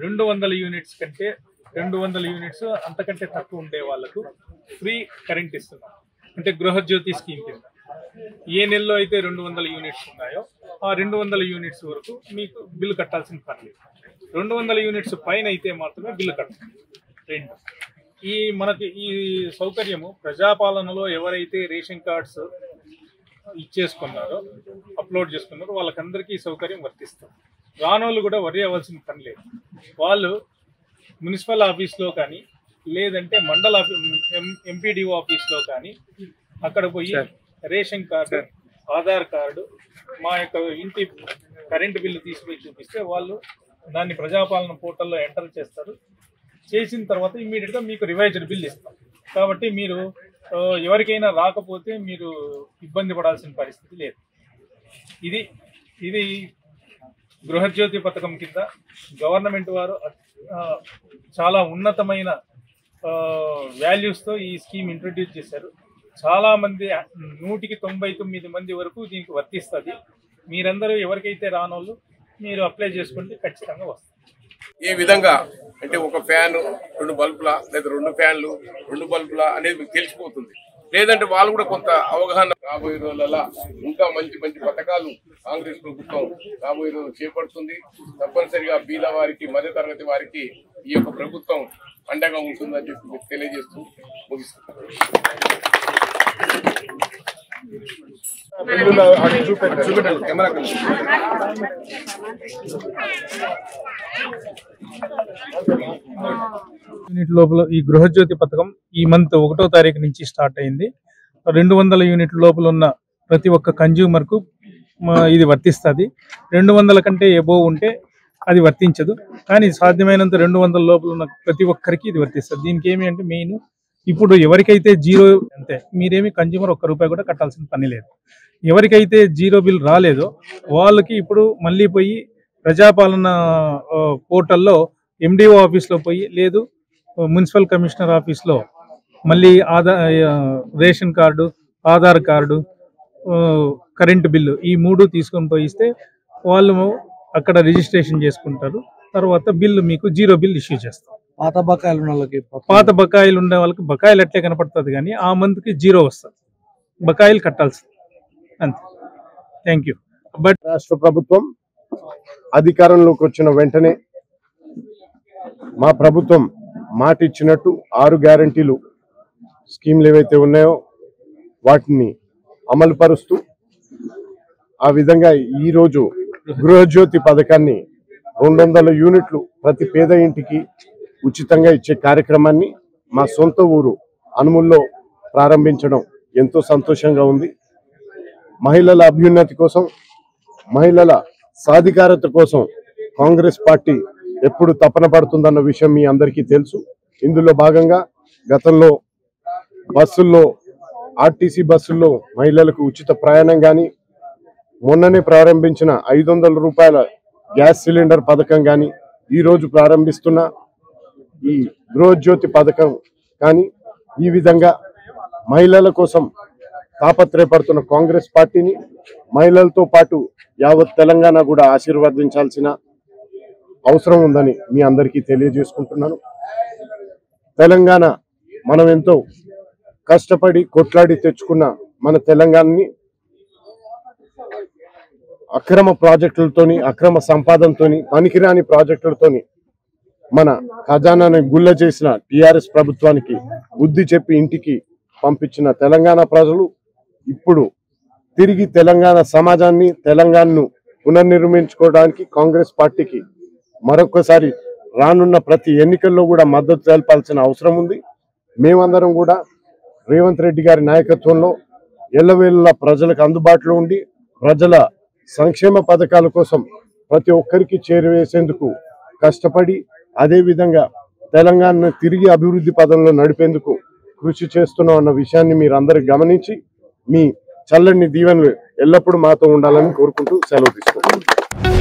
200 units కంటే 200 units అంతకంటే తక్కువ ఉండే వాళ్ళకు ఫ్రీ కరెంట్ ఇస్తున్నాం. అంటే గృహజ్యోతి స్కీమ్ కింద ఏ నెలలో అయితే 200 యూనిట్స్ ఉన్నాయో ఆ 200 యూనిట్స్ వరకు మీకు బిల్లు కట్టాల్సిన పర్లేదు. 200 యూనిట్స్ పైన అయితే మాత్రమే బిల్లు కట్టాలి. రెండు మనకి ఈ సౌకర్యము ప్రజాపాలనలో ఎవరైతే రేషన్ కార్డ్స్ ఇచ్చేసుకున్నారో అప్లోడ్ చేసుకున్నారో వాళ్ళకందరికీ ఈ సౌకర్యం వర్తిస్తుంది. రానోళ్ళు కూడా వరి అవ్వాల్సిన పని లేదు. వాళ్ళు మున్సిపల్ ఆఫీస్లో కానీ లేదంటే మండల ఎంపీడీఓ ఆఫీస్లో కానీ అక్కడ పోయి రేషన్ కార్డు, ఆధార్ కార్డు, మా యొక్క ఇంటి కరెంటు బిల్లు తీసుకుని చూపిస్తే వాళ్ళు దాన్ని ప్రజాపాలన పోర్టల్లో ఎంటర్ చేస్తారు. చేసిన తర్వాత ఇమ్మీడియట్గా మీకు రివైజ్డ్ బిల్ ఇస్తాం. కాబట్టి మీరు ఎవరికైనా రాకపోతే మీరు ఇబ్బంది పడాల్సిన పరిస్థితి లేదు. ఇది గృహజ్యోతి పథకం కింద గవర్నమెంట్ వారు చాలా ఉన్నతమైన వాల్యూస్తో ఈ స్కీమ్ ఇంట్రొడ్యూస్ చేశారు. చాలామంది 199 మంది వరకు దీనికి వర్తిస్తుంది. మీరందరూ ఎవరికైతే రానోళ్ళు మీరు అప్లై చేసుకుంటే ఖచ్చితంగా వస్తుంది. ఈ విధంగా అంటే ఒక ఫ్యాన్ 2 బల్బులా లేదా 2 ఫ్యాన్లు 2 బల్బులా అనేది మీకు తెలిసిపోతుంది. లేదంటే వాళ్ళు కూడా కొంత అవగాహన రాబోయే రోజులలో ఇంకా మంచి మంచి పథకాలు కాంగ్రెస్ ప్రభుత్వం రాబోయే రోజు చేపడుతుంది. తప్పనిసరిగా బీద వారికి, మధ్యతరగతి వారికి ఈ యొక్క ప్రభుత్వం అండగా ఉంటుందని చెప్పి మీకు తెలియజేస్తూ ముగిస్తున్నాను. యూనిట్ లోపల ఈ గృహజ్యోతి పథకం ఈ మంత్ 1వ తారీఖు నుంచి స్టార్ట్ అయింది. 200 యూనిట్ల లోపల ఉన్న ప్రతి ఒక్క కన్జ్యూమర్ కు ఇది వర్తిస్తుంది. 200 కంటే ఎబోవ్ ఉంటే అది వర్తించదు. కానీ సాధ్యమైనంత 200 లోపల ఉన్న ప్రతి ఒక్కరికి ఇది వర్తిస్తుంది. దీనికి ఏమి అంటే మెయిన్ ఇప్పుడు ఎవరికైతే జీరో అంతే, మీరేమి కన్జ్యూమర్ ₹1 కూడా కట్టాల్సిన పని లేదు. ఎవరికైతే జీరో బిల్ రాలేదో వాళ్ళకి ఇప్పుడు మళ్ళీ పోయి ప్రజాపాలన పోర్టల్లో ఎండిఓ ఆఫీస్లో పోయి లేదు మున్సిపల్ కమిషనర్ ఆఫీస్లో మళ్ళీ ration card, Aadhaar card, current bill ఈ 3 తీసుకొని పోయిస్తే వాళ్ళు అక్కడ రిజిస్ట్రేషన్ చేసుకుంటారు. తర్వాత బిల్లు మీకు జీరో బిల్ ఇష్యూ చేస్తాం. పాత బకాయిలు ఉండే వాళ్ళకి బకాయిలు అట్లే కనపడుతుంది, కానీ ఆ మంత్కి జీరో వస్తుంది, బకాయిలు కట్టాల్సింది అంతే. Thank you. బట్ రాష్ట్ర ప్రభుత్వం అధికారంలోకి వచ్చిన వెంటనే మా ప్రభుత్వం మాట ఇచ్చినట్టు 6 గ్యారంటీలు స్కీమ్లు ఏవైతే ఉన్నాయో వాటిని అమలు పరుస్తూ ఆ విధంగా ఈరోజు గృహజ్యోతి పథకాన్ని 200 యూనిట్లు ప్రతి పేద ఇంటికి ఉచితంగా ఇచ్చే కార్యక్రమాన్ని మా సొంత ఊరు అనుముల్లో ప్రారంభించడం ఎంతో సంతోషంగా ఉంది. మహిళల అభ్యున్నతి కోసం, మహిళల సాధికారత కోసం కాంగ్రెస్ పార్టీ ఎప్పుడు తపన పడుతుందన్న విషయం మీ అందరికీ తెలుసు. ఇందులో భాగంగా గతంలో బస్సుల్లో, ఆర్టీసీ బస్సుల్లో మహిళలకు ఉచిత ప్రయాణం కానీ, మొన్ననే ప్రారంభించిన ₹500 గ్యాస్ సిలిండర్ పథకం కానీ, ఈరోజు ప్రారంభిస్తున్న ఈ గృహజ్యోతి పథకం కానీ, ఈ విధంగా మహిళల కోసం తాపత్రయపడుతున్న కాంగ్రెస్ పార్టీని మహిళలతో పాటు యావత్ తెలంగాణ కూడా ఆశీర్వదించాల్సిన అవసరం ఉందని మీ అందరికీ తెలియజేసుకుంటున్నాను. తెలంగాణ మనం ఎంతో కష్టపడి కొట్లాడి తెచ్చుకున్న మన తెలంగాణని అక్రమ ప్రాజెక్టులతోని, అక్రమ సంపాదనతోని, పనికిరాని ప్రాజెక్టులతోని మన ఖజానాని గుల్ల చేసిన టిఆర్ఎస్ ప్రభుత్వానికి బుద్ధి చెప్పి ఇంటికి పంపించిన తెలంగాణ ప్రజలు ఇప్పుడు తిరిగి తెలంగాణ సమాజాన్ని, తెలంగాణను పునర్నిర్మించుకోవడానికి కాంగ్రెస్ పార్టీకి మరొకసారి రానున్న ప్రతి ఎన్నికల్లో కూడా మద్దతు తెలపాల్సిన అవసరం ఉంది. మేమందరం కూడా రేవంత్ రెడ్డి గారి నాయకత్వంలో ఎల్లవేళలా ప్రజలకు అందుబాటులో ఉండి ప్రజల సంక్షేమ పథకాల కోసం ప్రతి ఒక్కరికి చేరవేసేందుకు కష్టపడి, అదేవిధంగా తెలంగాణను తిరిగి అభివృద్ధి పదంలో నడిపేందుకు కృషి చేస్తున్నాం అన్న విషయాన్ని మీరు అందరూ గమనించి మీ చల్లని దీవెనలు ఎల్లప్పుడూ మాతో ఉండాలని కోరుకుంటూ సెలవు తీసుకుంటున్నాను.